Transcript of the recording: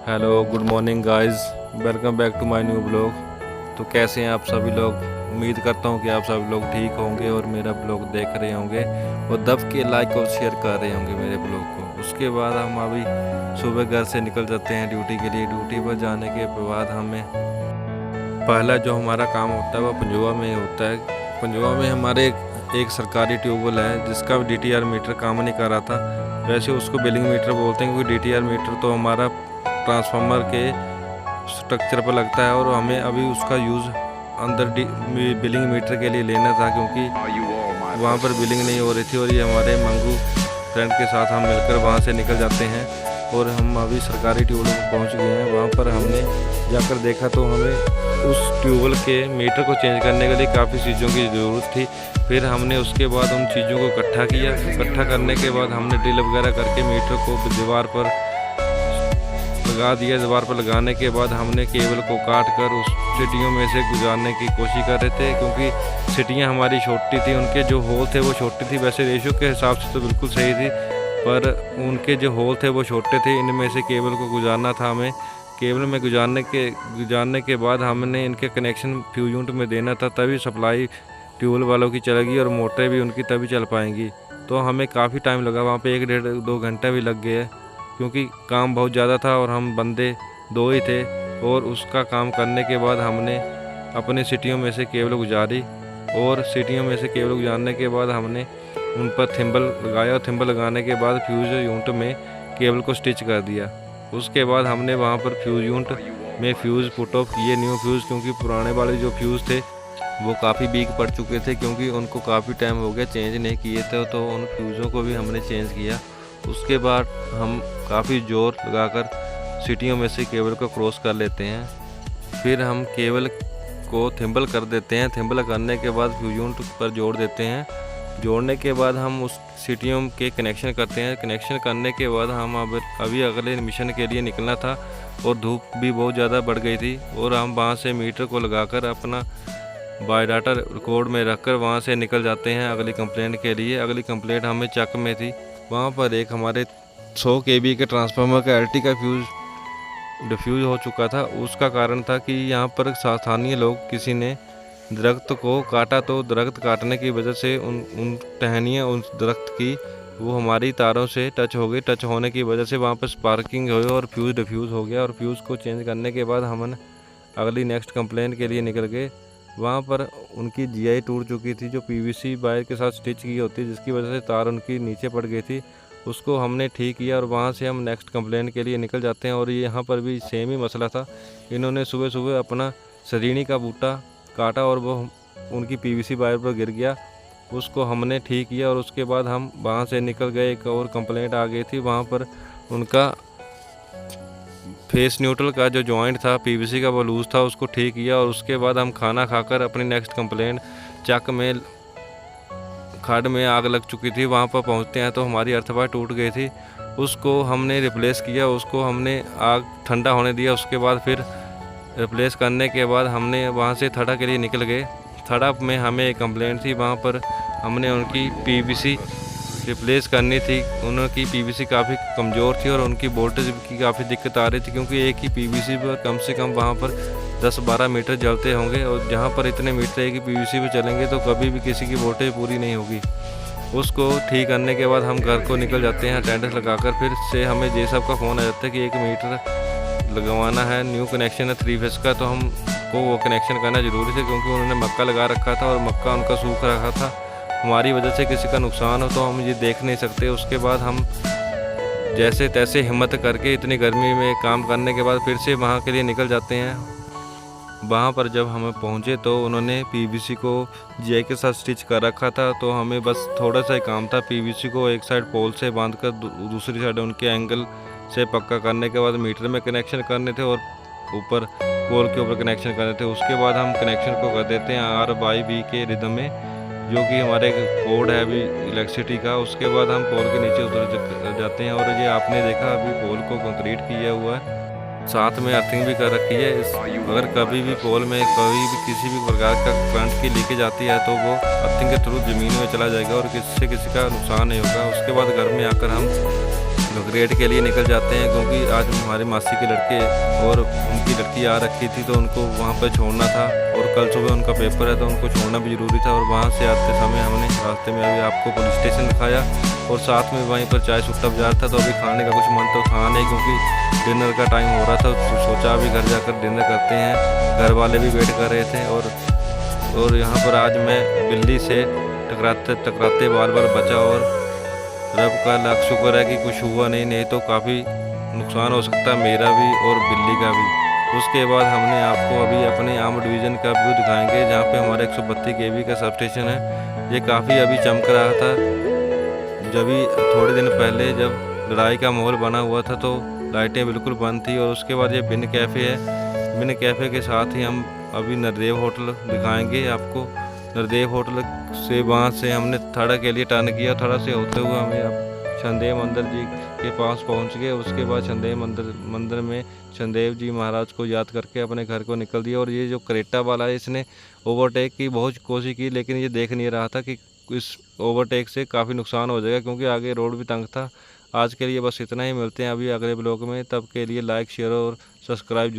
Hello good morning guys, welcome back to my new blog. तो कैसे हैं आप सभी लोग। उम्मीद करता हूं कि आप सभी लोग ठीक होंगे और मेरा ब्लॉग देख रहे होंगे और दब के लाइक और शेयर कर रहे होंगे मेरे ब्लॉग को। उसके बाद हम अभी सुबह घर से निकल जाते हैं ड्यूटी के लिए। ड्यूटी पर जाने के बाद हमें पहला जो हमारा काम होता है वो पंजोआ में ही होता है। पंजोआ में हमारे एक सरकारी ट्यूबवेल है जिसका DTR मीटर काम नहीं कर रहा था। वैसे उसको बिलिंग मीटर बोलते हैं क्योंकि DTR मीटर तो हमारा ट्रांसफार्मर के स्ट्रक्चर पर लगता है और हमें अभी उसका यूज़ अंदर बिलिंग मीटर के लिए लेना था क्योंकि वहाँ पर बिलिंग नहीं हो रही थी। और ये हमारे मंगू फ्रेंड के साथ हम मिलकर वहाँ से निकल जाते हैं और हम अभी सरकारी ट्यूबवेल पर पहुँच गए हैं। वहाँ पर हमने जाकर देखा तो हमें उस ट्यूबवेल के मीटर को चेंज करने के लिए काफ़ी चीज़ों की ज़रूरत थी। फिर हमने उसके बाद उन चीज़ों को इकट्ठा किया। इकट्ठा करने के बाद हमने ड्रिल वगैरह करके मीटर को दीवार पर लगा दिया। दीवार पर लगाने के बाद हमने केबल को काट कर उस सिटियों में से गुजारने की कोशिश कर रहे थे क्योंकि सिटियां हमारी छोटी थी, उनके जो होल थे वो छोटे थे। वैसे रेशो के हिसाब से तो बिल्कुल सही थी पर उनके जो होल थे वो छोटे थे। इनमें से केबल को गुजारना था हमें। केबल में गुजारने के बाद हमने इनके कनेक्शन फ्यूज यूनिट में देना था, तभी सप्लाई ट्यूबवेल वालों की चलेगी और मोटरें भी उनकी तभी चल पाएंगी। तो हमें काफ़ी टाइम लगा, वहाँ पे 1-1.5-2 घंटा भी लग गया क्योंकि काम बहुत ज़्यादा था और हम बंदे 2 ही थे। और उसका काम करने के बाद हमने अपने सिटियों में से केबल गुजारी और सिटियों में से केबल गुजारने के बाद हमने उन पर थिम्बल लगाया और थिम्बल लगाने के बाद फ्यूज यूनिट में केबल को स्टिच कर दिया। उसके बाद हमने वहाँ पर फ्यूज यूनिट में फ्यूज़ पुट ऑफ किए, न्यू फ्यूज़, क्योंकि पुराने वाले जो फ्यूज़ थे वो काफ़ी वीक पड़ चुके थे क्योंकि उनको काफ़ी टाइम हो गया चेंज नहीं किए थे। तो उन फ्यूज़ों को भी हमने चेंज किया। उसके बाद हम काफ़ी ज़ोर लगाकर सिटियों में से केबल को क्रॉस कर लेते हैं। फिर हम केबल को थिम्बल कर देते हैं। थिम्बल करने के बाद फ्यूज यूनिट पर जोड़ देते हैं। जोड़ने के बाद हम उस सिटियों के कनेक्शन करते हैं। कनेक्शन करने के बाद हम अभी अगले मिशन के लिए निकलना था और धूप भी बहुत ज़्यादा बढ़ गई थी और हम वहाँ से मीटर को लगाकर अपना बायोडाटा रिकॉर्ड में रखकर वहाँ से निकल जाते हैं अगली कंप्लेंट के लिए। अगली कंप्लेंट हमें चक में थी। वहाँ पर एक हमारे 100 kV के ट्रांसफार्मर का LT का फ्यूज़ डिफ्यूज़ हो चुका था। उसका कारण था कि यहाँ पर स्थानीय लोग किसी ने दरख्त को काटा, तो दरख्त काटने की वजह से उन टहनियाँ उस दरख्त की वो हमारी तारों से टच हो गई। टच होने की वजह से वहाँ पर स्पार्किंग हुई और फ्यूज़ डिफ्यूज़ हो गया। और फ्यूज़ को चेंज करने के बाद हम अगली नेक्स्ट कंप्लेंट के लिए निकल गए। वहाँ पर उनकी GI टूट चुकी थी जो PVC वायर के साथ स्टिच की होती है, जिसकी वजह से तार उनकी नीचे पड़ गई थी। उसको हमने ठीक किया और वहाँ से हम नेक्स्ट कंप्लेंट के लिए निकल जाते हैं। और यहाँ पर भी सेम ही मसला था। इन्होंने सुबह सुबह अपना सरीनी का बूटा काटा और वो उनकी PVC वायर पर गिर गया। उसको हमने ठीक किया और उसके बाद हम वहाँ से निकल गए। एक और कंप्लेंट आ गई थी, वहाँ पर उनका फेस न्यूट्रल का जो जॉइंट था PVC का वो लूज़ था, उसको ठीक किया। और उसके बाद हम खाना खाकर अपनी नेक्स्ट कंप्लेंट चक में खड में आग लग चुकी थी, वहाँ पर पहुँचते हैं तो हमारी अर्थवायर टूट गई थी। उसको हमने रिप्लेस किया, उसको हमने आग ठंडा होने दिया। उसके बाद फिर रिप्लेस करने के बाद हमने वहाँ से थड़ा के लिए निकल गए। थड़ा में हमें एक कंप्लेंट थी, वहाँ पर हमने उनकी PVC रिप्लेस करनी थी। उनकी PVC काफ़ी कमज़ोर थी और उनकी वोल्टेज की काफ़ी दिक्कत आ रही थी क्योंकि एक ही PVC पर कम से कम वहाँ पर 10-12 मीटर जलते होंगे और जहाँ पर इतने मीटर एक ही PVC पे चलेंगे तो कभी भी किसी की वोल्टेज पूरी नहीं होगी। उसको ठीक करने के बाद हम घर को निकल जाते हैं अटेंडेंस लगाकर। फिर से हमें जेसब का फ़ोन आ जाता है कि 1 मीटर लगवाना है, न्यू कनेक्शन है 3 फेस का, तो हमको वो कनेक्शन करना ज़रूरी था क्योंकि उन्होंने मक्का लगा रखा था और मक्का उनका सूख रखा था। हमारी वजह से किसी का नुकसान हो तो हम ये देख नहीं सकते। उसके बाद हम जैसे तैसे हिम्मत करके इतनी गर्मी में काम करने के बाद फिर से वहाँ के लिए निकल जाते हैं। वहाँ पर जब हमें पहुँचे तो उन्होंने PVC को GI के साथ स्टिच कर रखा था, तो हमें बस थोड़ा सा ही काम था। PVC को एक साइड पोल से बांधकर दूसरी साइड उनके एंगल से पक्का करने के बाद मीटर में कनेक्शन करने थे और ऊपर पोल के ऊपर कनेक्शन करने थे। उसके बाद हम कनेक्शन को कर देते हैं RYB के रिदम में, जो कि हमारे कोड है अभी इलेक्ट्रिसिटी का। उसके बाद हम पोल के नीचे उतर जाते हैं और ये आपने देखा अभी पोल को कंक्रीट किया हुआ है, साथ में अर्थिंग भी कर रखी है। अगर कभी भी पोल में कभी भी किसी भी प्रकार का करंट की लीकेज आती है तो वो अर्थिंग के थ्रू ज़मीन में चला जाएगा और किसी का नुकसान नहीं होगा। उसके बाद घर में आकर हम रेड के लिए निकल जाते हैं, क्योंकि आज हमारे मासी के लड़के और उनकी लड़की आ रखी थी, तो उनको वहाँ पर छोड़ना था और कल सुबह उनका पेपर है, तो उनको छोड़ना भी ज़रूरी था। और वहाँ से आते समय हमने रास्ते में अभी आपको पुलिस स्टेशन दिखाया और साथ में वहीं पर चाय सुट्टा बाजार था। तो अभी खाने का कुछ मन तो था नहीं, क्योंकि डिनर का टाइम हो रहा था, तो सोचा अभी घर जाकर डिनर करते हैं। घर वाले भी वेट कर रहे थे। और यहाँ पर आज मैं बिल्ली से टकराते बार बार बचा और रब का लाख शुक्र है कि कुछ हुआ नहीं तो काफ़ी नुकसान हो सकता है मेरा भी और बिल्ली का भी। उसके बाद हमने आपको अभी अपने आम डिवीज़न का व्यू दिखाएंगे, जहाँ पे हमारा 132 kV का सब स्टेशन है। ये काफ़ी अभी चमक रहा था। जब थोड़े दिन पहले जब लड़ाई का माहौल बना हुआ था तो लाइटें बिल्कुल बंद थी। और उसके बाद ये बिन कैफ़े है, बिन कैफ़े के साथ ही हम अभी नरदेव होटल दिखाएंगे आपको। नरदेव होटल से वहाँ से हमने थड़ा के लिए टर्न किया, थड़ा से होते हुए हमें अब चंदेव मंदिर जी के पास पहुँच गए। उसके बाद चंदेव मंदिर में चंदेव जी महाराज को याद करके अपने घर को निकल दिया। और ये जो क्रेटा वाला है, इसने ओवरटेक की बहुत कोशिश की, लेकिन ये देख नहीं रहा था कि इस ओवरटेक से काफ़ी नुकसान हो जाएगा, क्योंकि आगे रोड भी तंग था। आज के लिए बस इतना ही, मिलते हैं अभी अगले ब्लॉग में। तब के लिए लाइक शेयर और सब्सक्राइब